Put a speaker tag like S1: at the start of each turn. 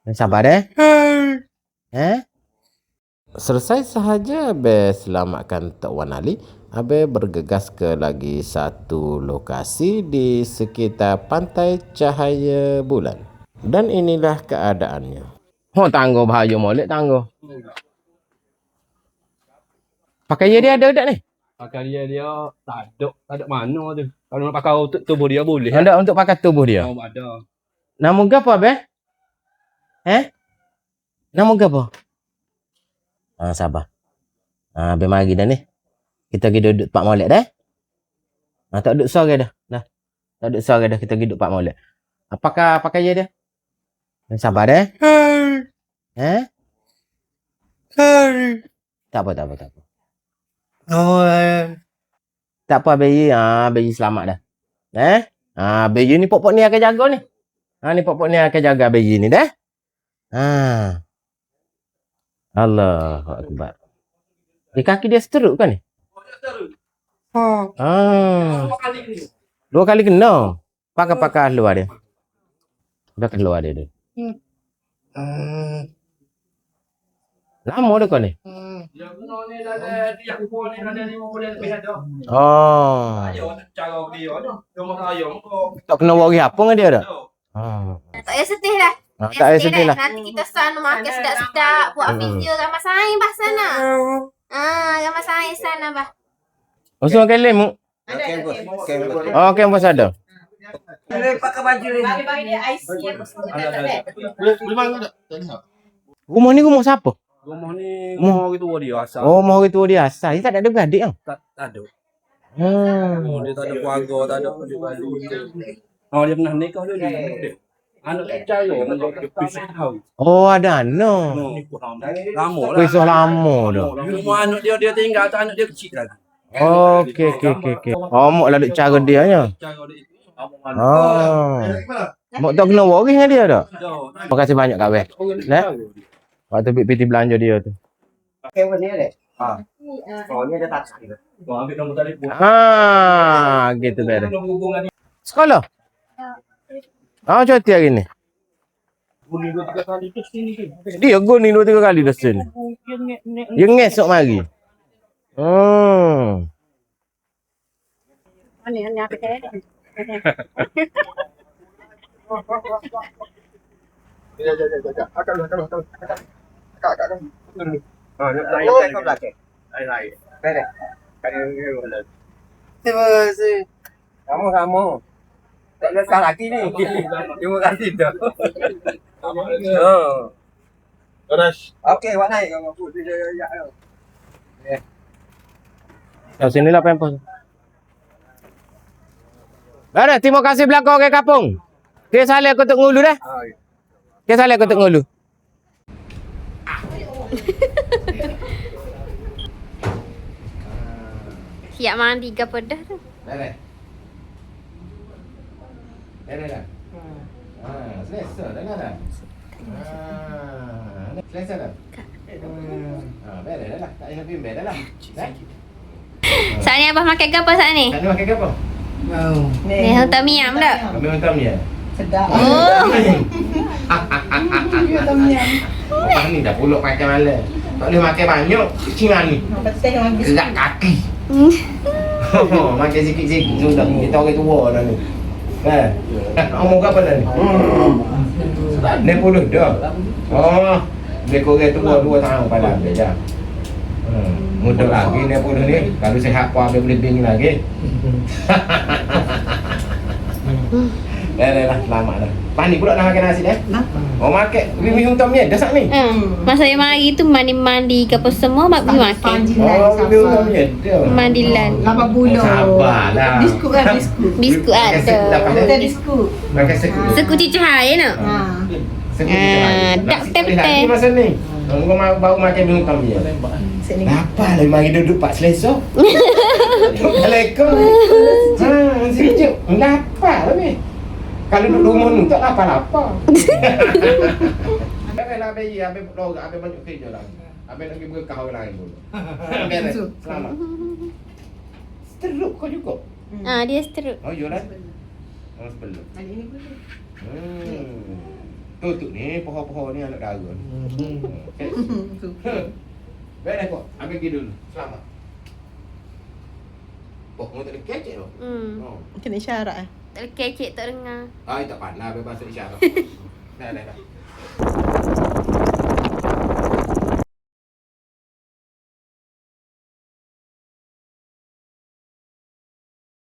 S1: Sabar deh. Selesai sahaja Abe selamatkan Tok Wan Ali, Abe bergegas ke lagi satu lokasi di sekitar pantai cahaya bulan. Dan inilah keadaannya. Oh, tangguh bahaya molek tangguh. Pakai dia ada tak ni?
S2: Pakai dia tak ada mana tu. Kalau nak pakai untuk tubuh dia boleh.
S1: Ada untuk pakai tubuh dia.
S2: Oh, ada.
S1: Nama gapo Abe? Nama gapo? Sabar. Abe mari dah ni. Kita pergi duduk Pak Molek dah. Tak duduk sore dah. Dah. Tak duduk sore dah, kita pergi duduk Pak Molek. Apakah pakai dia? Sabar dah. Tak apa. Tak apa bayi. Bayi selamat dah. Bayi ni pokok ni akan jaga ni. Ni pokok ni akan jaga bayi ni dah. Allahu Akbar. Kaki dia stroke kan ni? Dua kali kena. Pakai luar dia. Pakai luar dia. Lama dah kau ni? Tak kena worry apa dengan dia dah?
S3: Tak payah sedih dah.
S1: Tak payah sedih lah.
S3: Nanti kita sana makan sedap-sedap. Buat video ramai saing bah sana. Ramai saing sana bah.
S1: Usung makan lem. Okey, bos ada.
S4: Pakai baju ni.
S3: Bagi dia IC apa semua.
S1: Rumah ni rumah siapa?
S2: Rumah ni rumah orang tua dia asal.
S1: Oh, rumah orang tua dia asal. Dia tak ada beradik kan?
S2: Tak ada.
S1: Dia
S2: tak ada keluarga, tak ada. Dia pernah nikah dia. Anak dia cara menjadi pisah tahu.
S1: Oh, ada anak.
S2: Lama lah.
S1: Pisah lama dah.
S2: Rumah anak dia tinggal, anak dia kecil lagi.
S1: Okey. Mok lah duk cara dia nya.
S2: Cara dia.
S1: Mok tak kena worry dengan dia dah. Terima kasih banyak Kak Weh. Waktu pergi belanja dia tu.
S4: Pakai baju ni dek. Oh, ni ada touch gitu.
S2: Ambil nombor telefon.
S1: Gitu dah. Sekolah? Cuti hari ni.
S2: Guning 2-3 kali tu sini tu.
S1: Dia guning 2-3 kali dah sini. Dia ngesok mari.
S3: Ni apa teh?
S4: Jap. Akak. Lain. Terima kasih. Kamu. Tak ada salah lagi ni. Terima kasih dah. Okey, awak naik kamu aku dia ya.
S1: Kat sini lah pempos. Dah, terima kasih belakang orang kampung. Dia salah aku tok ngulu dah. Dia salah aku tok ngulu.
S3: Siap mandi ke pedah tu.
S1: Dah. Selesa dah dah. Selesa dah. Beres dah lah. Tak payah bimbang dah lah.
S3: Saat ni abah makan apa saat ni?
S1: Tak ada makan apa?
S3: Ni tom yum dah.
S1: Ambil hitam ni.
S4: Sedap.
S1: Orang ni dah pulak makan malam. Tak boleh makan banyak. Cina ni. Gerak kaki. Makan sikit-sikit sudah. Kita orang tua dah ni. Umur berapa dah ni? 60 dah. Dia korang tua 2 tahun pada ambil je. Muda lagi 60 ni. Kalau sihat pun ambil boleh bing lagi. Dah, selamat dah. Pani pula dah makan nasi dah? Makan. Minum tom ni, dah sak ni?
S3: Masa yang mari tu mandi ke apa semua pergi makan.
S1: Minum tom ni dah.
S3: Mandilan.
S4: 80.
S1: Sabarlah.
S4: Biskut ada.
S3: Biskut ada.
S4: Kita biskut.
S1: Makan sekut.
S3: Sekuti cahaya nak. Tak teh.
S1: Masa ni. Kau baru makan minum tom ni. Apa lah mari duduk Pak Selesa. Assalamualaikum. Sekejap. Lapar lah ni. Kalau duduk rumah ni tak lapar-lapar. Biarlah bayi, habis lorak, habis banyak kerja lah. Habis nak pergi berkah orang lain dulu. Beres. Selamat. Teruk kau juga?
S3: Dia stroke.
S1: Oh, yolah. Sebelum. Tu ni pohon-pohon ni anak dara ni. Baiklah kok, ambil pergi dulu. Selamat. Pohon tak ada kecek tu. Oh.
S5: Kena isyarat
S3: Tak ada kecek tak dengar.
S1: Tak pandai bahasa isyarat. Dah.